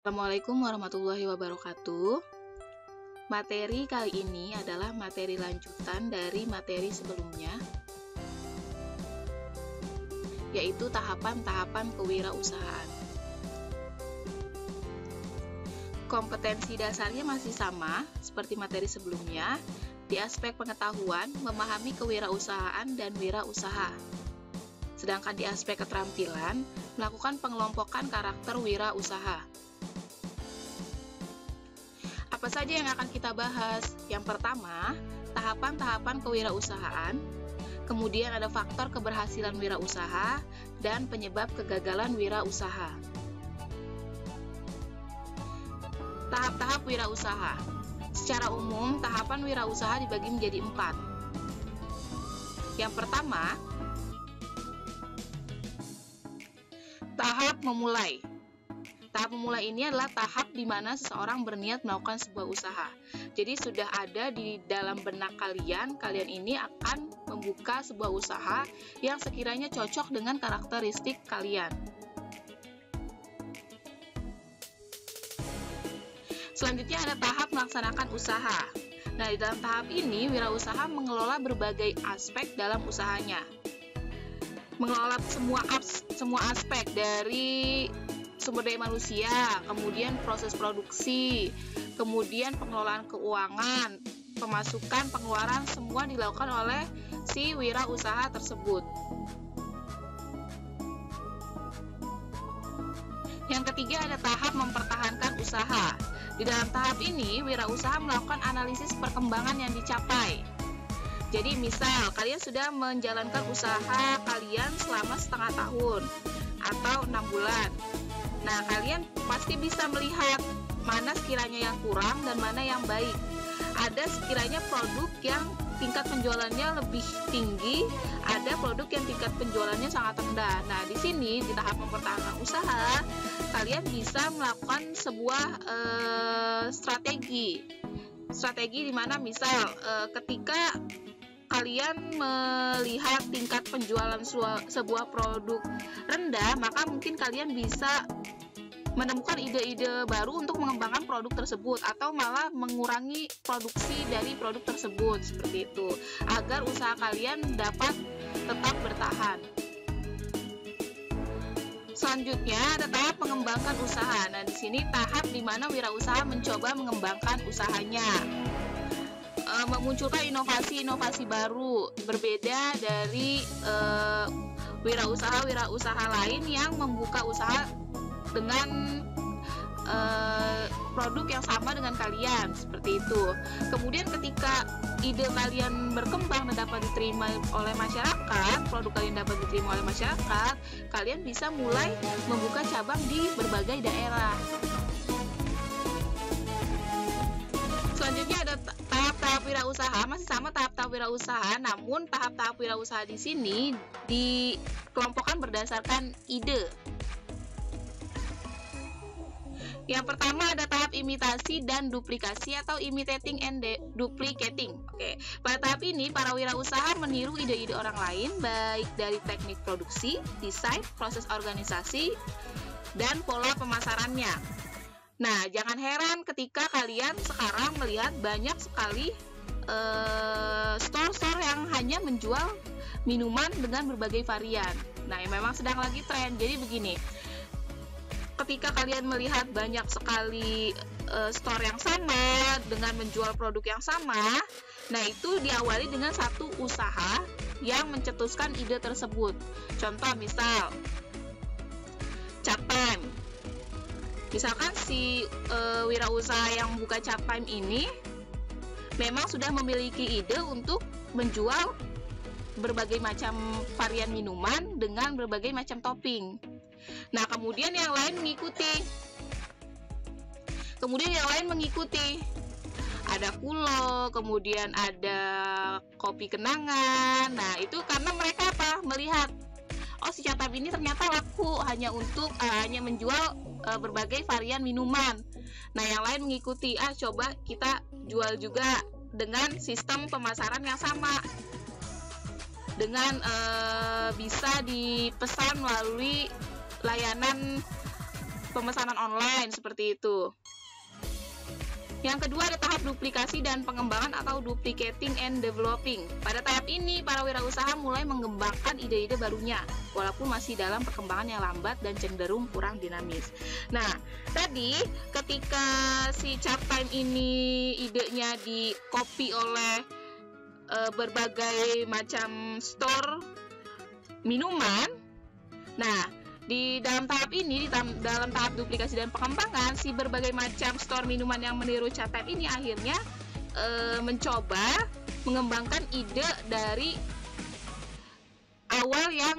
Assalamualaikum warahmatullahi wabarakatuh. Materi kali ini adalah materi lanjutan dari materi sebelumnya, yaitu tahapan-tahapan kewirausahaan. Kompetensi dasarnya masih sama seperti materi sebelumnya, di aspek pengetahuan, memahami kewirausahaan dan wirausaha. Sedangkan di aspek keterampilan, melakukan pengelompokan karakter wirausaha. Apa saja yang akan kita bahas? Yang pertama, tahapan-tahapan kewirausahaan, kemudian ada faktor keberhasilan wirausaha, dan penyebab kegagalan wirausaha. Tahap-tahap wirausaha. Secara umum, tahapan wirausaha dibagi menjadi 4. Yang pertama, tahap memulai. Tahap memulai ini adalah tahap di mana seseorang berniat melakukan sebuah usaha. Jadi sudah ada di dalam benak kalian ini akan membuka sebuah usaha yang sekiranya cocok dengan karakteristik kalian. Selanjutnya ada tahap melaksanakan usaha. Nah, di dalam tahap ini, wirausaha mengelola berbagai aspek dalam usahanya. Mengelola semua aspek dari sumber daya manusia, kemudian proses produksi, kemudian pengelolaan keuangan, pemasukan, pengeluaran, semua dilakukan oleh si wirausaha tersebut. Yang ketiga ada tahap mempertahankan usaha. Di dalam tahap ini, wirausaha melakukan analisis perkembangan yang dicapai. Jadi misal, kalian sudah menjalankan usaha kalian selama setengah tahun atau 6 bulan. Nah, kalian pasti bisa melihat mana sekiranya yang kurang dan mana yang baik. Ada sekiranya produk yang tingkat penjualannya lebih tinggi, ada produk yang tingkat penjualannya sangat rendah. Nah, di sini di tahap mempertahankan usaha, kalian bisa melakukan sebuah strategi di mana misal ketika kalian melihat tingkat penjualan sebuah produk rendah, maka mungkin kalian bisa menemukan ide-ide baru untuk mengembangkan produk tersebut atau malah mengurangi produksi dari produk tersebut, seperti itu, agar usaha kalian dapat tetap bertahan. Selanjutnya ada tahap mengembangkan usaha. Nah, di sini tahap di mana wirausaha mencoba mengembangkan usahanya, memunculkan inovasi-inovasi baru berbeda dari wirausaha lain yang membuka usaha dengan produk yang sama dengan kalian, seperti itu. Kemudian ketika ide kalian berkembang dan dapat diterima oleh masyarakat, produk kalian dapat diterima oleh masyarakat, kalian bisa mulai membuka cabang di berbagai daerah. Selanjutnya ada tahap-tahap wirausaha, masih sama tahap-tahap wirausaha, namun tahap-tahap wirausaha di sini dikelompokkan berdasarkan ide. Yang pertama ada tahap imitasi dan duplikasi atau imitating and duplicating. Oke. Pada tahap ini, para wirausaha meniru ide-ide orang lain, baik dari teknik produksi, desain, proses organisasi, dan pola pemasarannya. Nah, jangan heran ketika kalian sekarang melihat banyak sekali store-store yang hanya menjual minuman dengan berbagai varian. Nah, yang memang sedang lagi tren. Jadi begini, ketika kalian melihat banyak sekali store yang sama dengan menjual produk yang sama, nah itu diawali dengan satu usaha yang mencetuskan ide tersebut. Contoh misal Chat Time. Misalkan si wirausaha yang buka Chat Time ini memang sudah memiliki ide untuk menjual berbagai macam varian minuman dengan berbagai macam topping. Nah, kemudian yang lain mengikuti. Ada Kulo, kemudian ada kopi kenangan. Nah, itu karena mereka melihat, oh si Chat Time ini ternyata laku hanya menjual berbagai varian minuman. Nah, yang lain mengikuti, coba kita jual juga dengan sistem pemasaran yang sama, dengan bisa dipesan melalui layanan pemesanan online seperti itu. Yang kedua ada tahap duplikasi dan pengembangan atau duplicating and developing. Pada tahap ini, para wirausaha mulai mengembangkan ide-ide barunya, walaupun masih dalam perkembangan yang lambat dan cenderung kurang dinamis. Nah, tadi ketika si Captime ini idenya di-copy oleh berbagai macam store minuman. Nah, di dalam tahap ini, dalam tahap duplikasi dan pengembangan, si berbagai macam store minuman yang meniru Captime ini akhirnya mencoba mengembangkan ide dari awal yang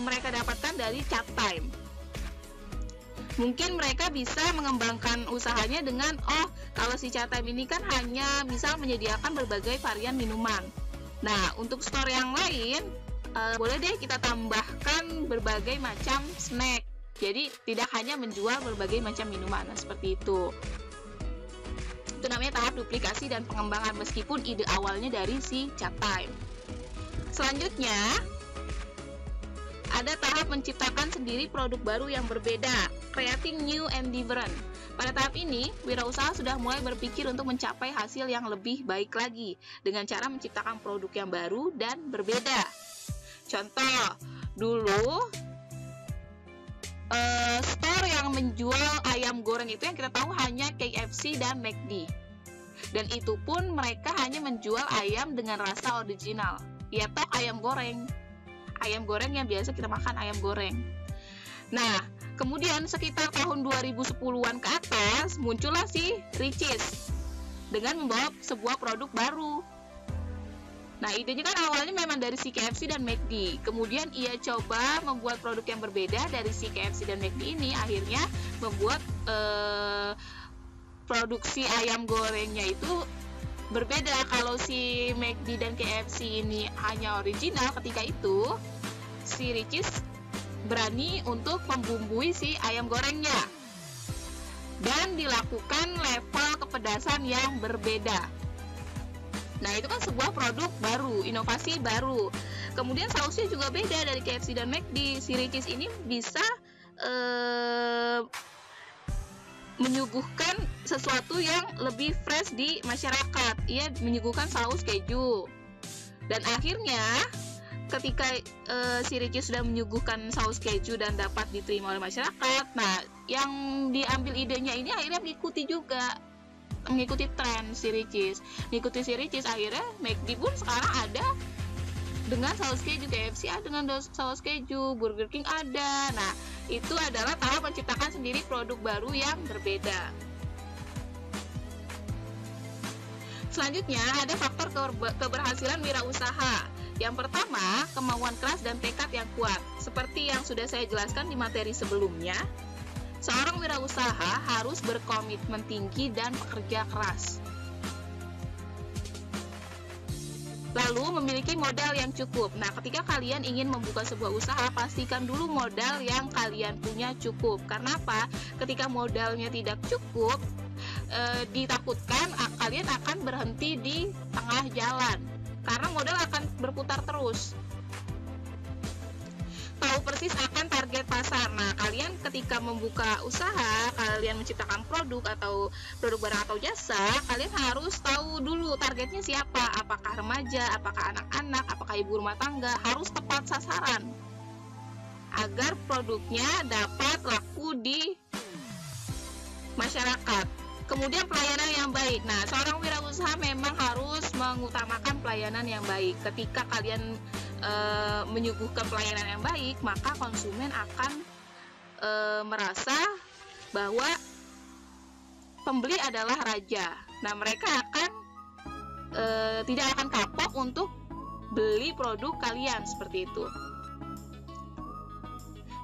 mereka dapatkan dari Captime. Mungkin mereka bisa mengembangkan usahanya dengan, oh, kalau si Captime ini kan hanya misal menyediakan berbagai varian minuman. Nah, untuk store yang lain, boleh deh kita tambahkan berbagai macam snack. Jadi tidak hanya menjual berbagai macam minuman. Nah, seperti itu. Itu namanya tahap duplikasi dan pengembangan meskipun ide awalnya dari si Captime. Selanjutnya ada tahap menciptakan sendiri produk baru yang berbeda, creating new and different. Pada tahap ini, wirausaha sudah mulai berpikir untuk mencapai hasil yang lebih baik lagi dengan cara menciptakan produk yang baru dan berbeda. Contoh, dulu store yang menjual ayam goreng itu yang kita tahu hanya KFC dan McD. Dan itu pun mereka hanya menjual ayam dengan rasa original. Ya toh ayam goreng. Ayam goreng yang biasa kita makan, ayam goreng. Nah, kemudian sekitar tahun 2010-an ke atas muncullah si Richeese dengan membawa sebuah produk baru. Nah, idenya kan awalnya memang dari si KFC dan McD. Kemudian ia coba membuat produk yang berbeda dari si KFC dan McD ini, akhirnya membuat produksi ayam gorengnya itu berbeda. Kalau si McD dan KFC ini hanya original, ketika itu si Richeese berani untuk membumbui si ayam gorengnya dan dilakukan level kepedasan yang berbeda. Nah, itu kan sebuah produk baru, inovasi baru. Kemudian sausnya juga beda dari KFC dan McD. Si Richeese ini bisa menyuguhkan sesuatu yang lebih fresh di masyarakat. Ia menyuguhkan saus keju. Dan akhirnya ketika si Richeese sudah menyuguhkan saus keju dan dapat diterima oleh masyarakat, nah yang diambil idenya ini akhirnya mengikuti tren si Richeese. Mengikuti si Richeese, akhirnya McD pun sekarang ada dengan saus keju, KFC ada dengan saus keju, Burger King ada. Nah, itu adalah tahap menciptakan sendiri produk baru yang berbeda. Selanjutnya ada faktor keberhasilan wirausaha. Yang pertama, kemauan keras dan tekad yang kuat. Seperti yang sudah saya jelaskan di materi sebelumnya, seorang wirausaha harus berkomitmen tinggi dan bekerja keras. Lalu memiliki modal yang cukup. Nah, ketika kalian ingin membuka sebuah usaha, pastikan dulu modal yang kalian punya cukup. Karena apa? Ketika modalnya tidak cukup, ditakutkan kalian akan berhenti di tengah jalan. Karena modal akan berputar terus. Tahu persis akan target pasar. Nah, kalian ketika membuka usaha, kalian menciptakan produk atau produk barang atau jasa, kalian harus tahu dulu targetnya siapa. Apakah remaja, apakah anak-anak, apakah ibu rumah tangga, harus tepat sasaran agar produknya dapat laku di masyarakat. Kemudian pelayanan yang baik. Nah, seorang wirausaha memang harus mengutamakan pelayanan yang baik. Ketika kalian menyuguhkan pelayanan yang baik, maka konsumen akan merasa bahwa pembeli adalah raja. Nah, mereka akan tidak akan kapok untuk beli produk kalian seperti itu.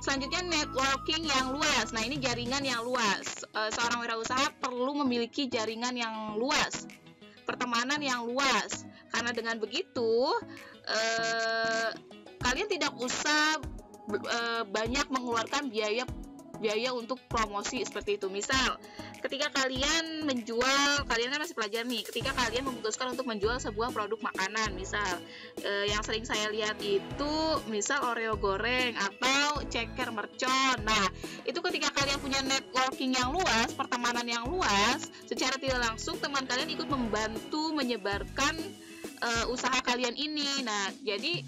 Selanjutnya, networking yang luas. Nah, ini jaringan yang luas. Seorang wirausaha perlu memiliki jaringan yang luas, pertemanan yang luas. Karena dengan begitu, kalian tidak usah banyak mengeluarkan biaya untuk promosi seperti itu. Misal, ketika kalian menjual, kalian kan masih pelajar nih, ketika kalian memutuskan untuk menjual sebuah produk makanan, misal yang sering saya lihat itu misal Oreo goreng atau ceker mercon. Nah, itu ketika kalian punya networking yang luas, pertemanan yang luas, secara tidak langsung teman kalian ikut membantu menyebarkan usaha kalian ini. Nah, jadi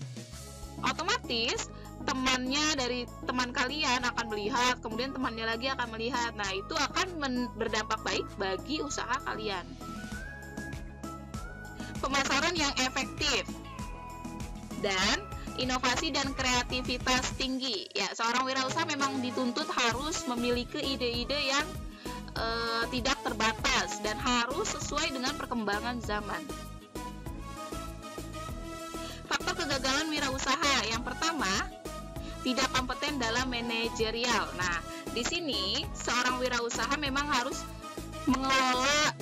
otomatis temannya dari teman kalian akan melihat, kemudian temannya lagi akan melihat. Nah, itu akan berdampak baik bagi usaha kalian. Pemasaran yang efektif dan inovasi dan kreativitas tinggi. Ya, seorang wirausaha memang dituntut harus memiliki ide-ide yang tidak terbatas dan harus sesuai dengan perkembangan zaman. Faktor kegagalan wirausaha yang pertama, tidak kompeten dalam manajerial. Nah, di sini seorang wirausaha memang harus mengelola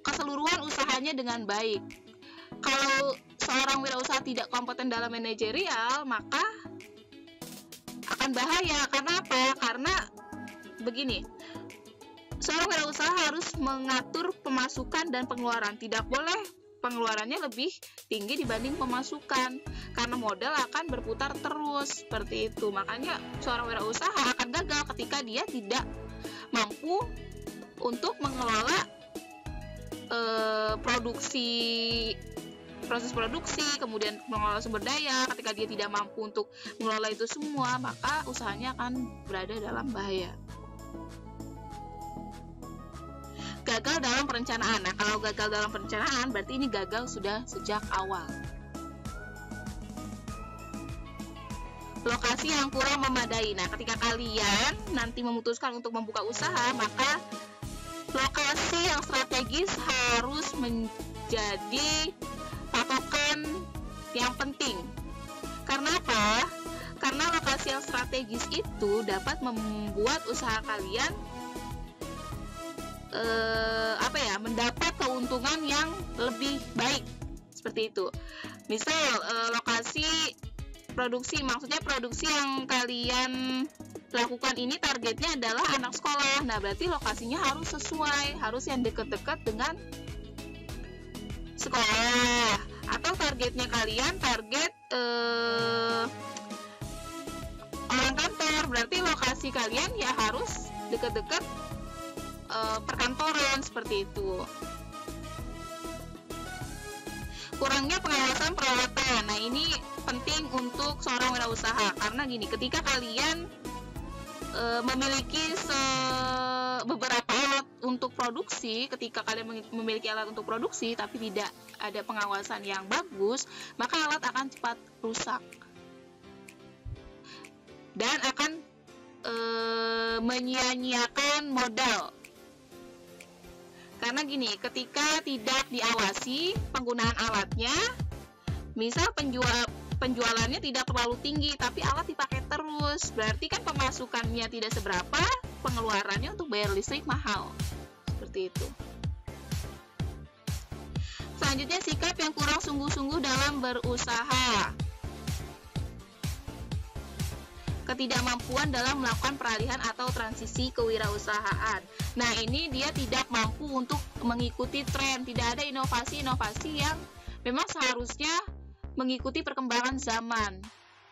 keseluruhan usahanya dengan baik. Kalau seorang wirausaha tidak kompeten dalam manajerial, maka akan bahaya. Karena apa? Karena begini, seorang wirausaha harus mengatur pemasukan dan pengeluaran. Tidak boleh pengeluarannya lebih tinggi dibanding pemasukan, karena modal akan berputar terus seperti itu. Makanya seorang wirausaha akan gagal ketika dia tidak mampu untuk mengelola proses produksi, kemudian mengelola sumber daya. Ketika dia tidak mampu untuk mengelola itu semua, maka usahanya akan berada dalam bahaya. Gagal dalam perencanaan. Nah, kalau gagal dalam perencanaan berarti ini gagal sudah sejak awal. Lokasi yang kurang memadai. Nah, ketika kalian nanti memutuskan untuk membuka usaha, maka lokasi yang strategis harus menjadi patokan yang penting. Karena apa? Karena lokasi yang strategis itu dapat membuat usaha kalian mendapat keuntungan yang lebih baik, seperti itu. Misal lokasi produksi, maksudnya produksi yang kalian lakukan ini targetnya adalah anak sekolah. Nah, berarti lokasinya harus sesuai, harus yang dekat-dekat dengan sekolah. Atau targetnya kalian target orang kantor, berarti lokasi kalian ya harus dekat-dekat perkantoran, seperti itu. Kurangnya pengawasan perawatan. Nah, ini penting untuk seorang wirausaha, karena gini, ketika kalian memiliki beberapa alat untuk produksi, ketika kalian memiliki alat untuk produksi tapi tidak ada pengawasan yang bagus, maka alat akan cepat rusak dan akan menyia-nyiakan modal. Karena gini, ketika tidak diawasi penggunaan alatnya, misal penjualannya tidak terlalu tinggi tapi alat dipakai terus, berarti kan pemasukannya tidak seberapa, pengeluarannya untuk bayar listrik mahal, seperti itu. Selanjutnya, sikap yang kurang sungguh-sungguh dalam berusaha. Ketidakmampuan dalam melakukan peralihan atau transisi kewirausahaan. Nah, ini dia tidak mampu untuk mengikuti tren, tidak ada inovasi-inovasi yang memang seharusnya mengikuti perkembangan zaman.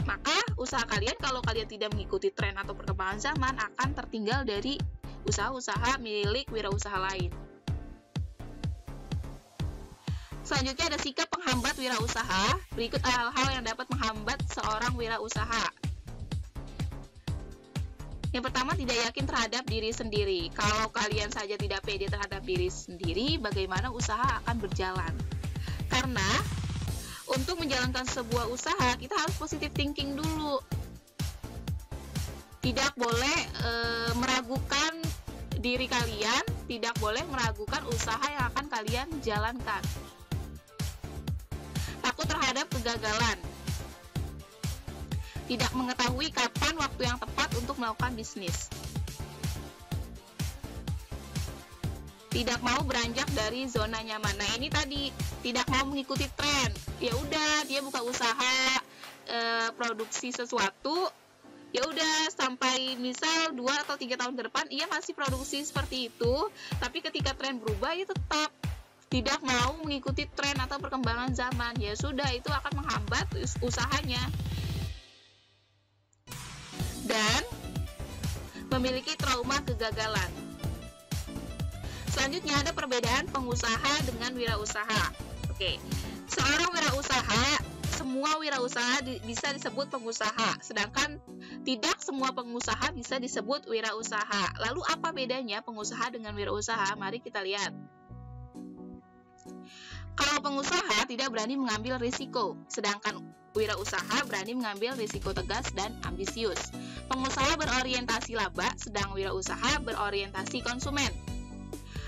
Maka usaha kalian, kalau kalian tidak mengikuti tren atau perkembangan zaman, akan tertinggal dari usaha-usaha milik wirausaha lain. Selanjutnya ada sikap penghambat wirausaha. Berikut hal-hal yang dapat menghambat seorang wirausaha. Yang pertama, tidak yakin terhadap diri sendiri. Kalau kalian saja tidak pede terhadap diri sendiri, bagaimana usaha akan berjalan? Karena untuk menjalankan sebuah usaha, kita harus positive thinking dulu. Tidak boleh meragukan diri kalian, tidak boleh meragukan usaha yang akan kalian jalankan. Takut terhadap kegagalan. Tidak mengetahui kapan waktu yang tepat untuk melakukan bisnis. Tidak mau beranjak dari zona nyaman. Nah, ini tadi tidak mau mengikuti tren. Ya udah, dia buka usaha produksi sesuatu, ya udah sampai misal 2 atau 3 tahun ke depan ia masih produksi seperti itu, tapi ketika tren berubah ia tetap tidak mau mengikuti tren atau perkembangan zaman, ya sudah itu akan menghambat usahanya. Dan memiliki trauma kegagalan. Selanjutnya ada perbedaan pengusaha dengan wirausaha. Oke, seorang wirausaha, semua wirausaha bisa disebut pengusaha, sedangkan tidak semua pengusaha bisa disebut wirausaha. Lalu apa bedanya pengusaha dengan wirausaha? Mari kita lihat. Kalau pengusaha tidak berani mengambil risiko, sedangkan wirausaha berani mengambil risiko tegas dan ambisius. Pengusaha berorientasi laba, sedang wirausaha berorientasi konsumen.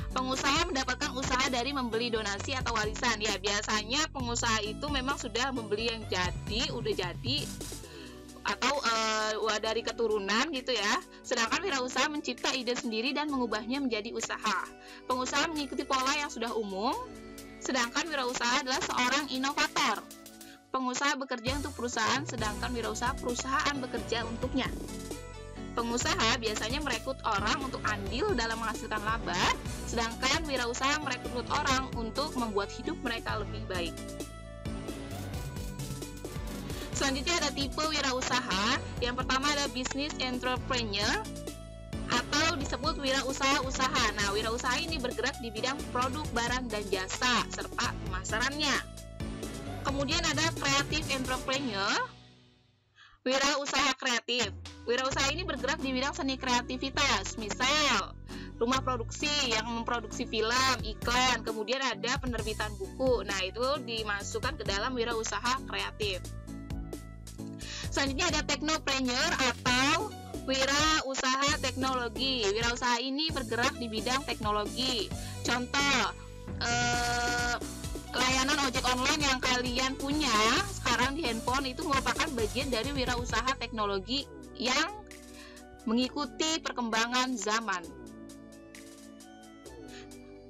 Pengusaha mendapatkan usaha dari membeli donasi atau warisan. Ya, biasanya pengusaha itu memang sudah membeli yang udah jadi, atau dari keturunan gitu ya. Sedangkan wirausaha mencipta ide sendiri dan mengubahnya menjadi usaha. Pengusaha mengikuti pola yang sudah umum, sedangkan wirausaha adalah seorang inovator. Pengusaha bekerja untuk perusahaan, sedangkan wirausaha perusahaan bekerja untuknya. Pengusaha biasanya merekrut orang untuk andil dalam menghasilkan laba, sedangkan wirausaha merekrut orang untuk membuat hidup mereka lebih baik. Selanjutnya ada tipe wirausaha. Yang pertama ada business entrepreneur atau disebut wirausaha-usaha. Nah, wirausaha ini bergerak di bidang produk, barang, dan jasa serta pemasarannya. Kemudian ada creative entrepreneur, wirausaha kreatif. Wirausaha ini bergerak di bidang seni kreativitas, misal rumah produksi yang memproduksi film, iklan, kemudian ada penerbitan buku. Nah, itu dimasukkan ke dalam wirausaha kreatif. Selanjutnya ada technopreneur atau wirausaha teknologi. Wirausaha ini bergerak di bidang teknologi. Contoh, layanan ojek online yang kalian punya sekarang di handphone itu merupakan bagian dari wirausaha teknologi yang mengikuti perkembangan zaman.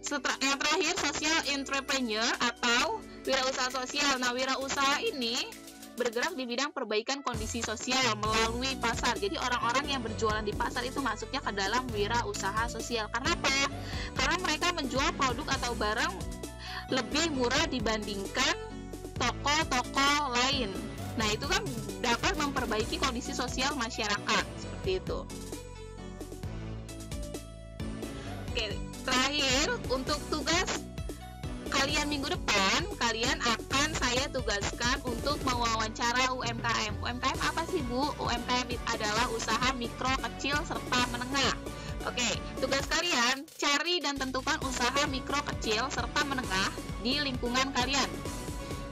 Yang terakhir, social entrepreneur atau wirausaha sosial. Nah, wirausaha ini bergerak di bidang perbaikan kondisi sosial melalui pasar. Jadi orang-orang yang berjualan di pasar itu masuknya ke dalam wirausaha sosial. Karena apa? Karena mereka menjual produk atau barang lebih murah dibandingkan toko-toko lain. Nah, itu kan dapat memperbaiki kondisi sosial masyarakat, seperti itu. Oke, terakhir untuk tugas kalian minggu depan, kalian akan saya tugaskan untuk mewawancara UMKM. UMKM apa sih, Bu? UMKM adalah usaha mikro, kecil, serta menengah. Oke, tugas kalian cari dan tentukan usaha mikro, kecil, serta menengah di lingkungan kalian.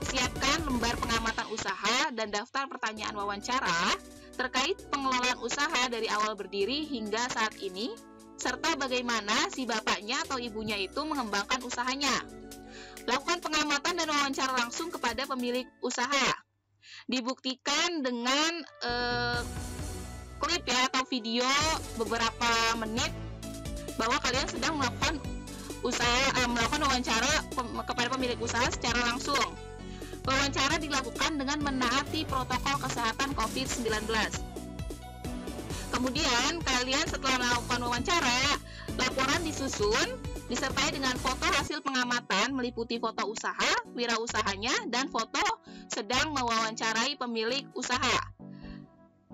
Siapkan lembar pengamatan usaha dan daftar pertanyaan wawancara terkait pengelolaan usaha dari awal berdiri hingga saat ini, serta bagaimana si bapaknya atau ibunya itu mengembangkan usahanya. Lakukan pengamatan dan wawancara langsung kepada pemilik usaha. Dibuktikan dengan klip ya atau video beberapa menit bahwa kalian sedang melakukan wawancara kepada pemilik usaha secara langsung. Wawancara dilakukan dengan menaati protokol kesehatan COVID-19. Kemudian kalian setelah melakukan wawancara, laporan disusun disertai dengan foto hasil pengamatan meliputi foto usaha, wirausahanya, dan foto sedang mewawancarai pemilik usaha.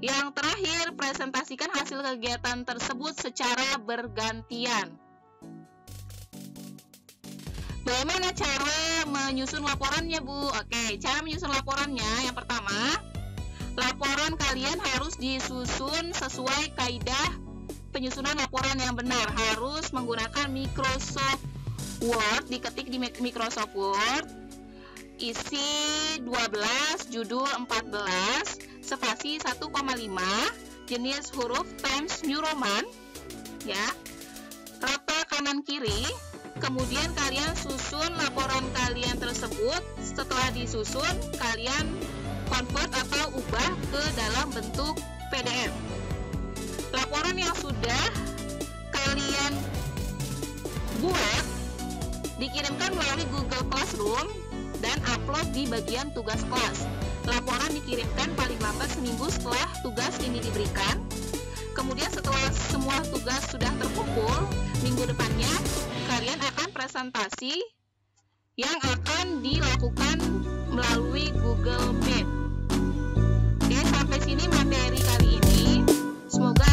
Yang terakhir, presentasikan hasil kegiatan tersebut secara bergantian. Bagaimana cara menyusun laporannya, Bu? Oke, cara menyusun laporannya yang pertama, laporan kalian harus disusun sesuai kaidah penyusunan laporan yang benar. Harus menggunakan Microsoft Word, diketik di Microsoft Word, isi 12, judul 14, spasi 1,5, jenis huruf Times New Roman, ya, rata kanan kiri. Kemudian kalian susun laporan kalian tersebut. Setelah disusun, kalian convert atau ubah ke dalam bentuk PDF. Laporan yang sudah kalian buat dikirimkan melalui Google Classroom dan kalian upload di bagian tugas kelas. Laporan dikirimkan paling lambat seminggu setelah tugas ini diberikan. Kemudian setelah semua tugas sudah terkumpul, minggu depannya kalian akan presentasi yang akan dilakukan melalui Google Meet. Oke, sampai sini materi kali ini. Semoga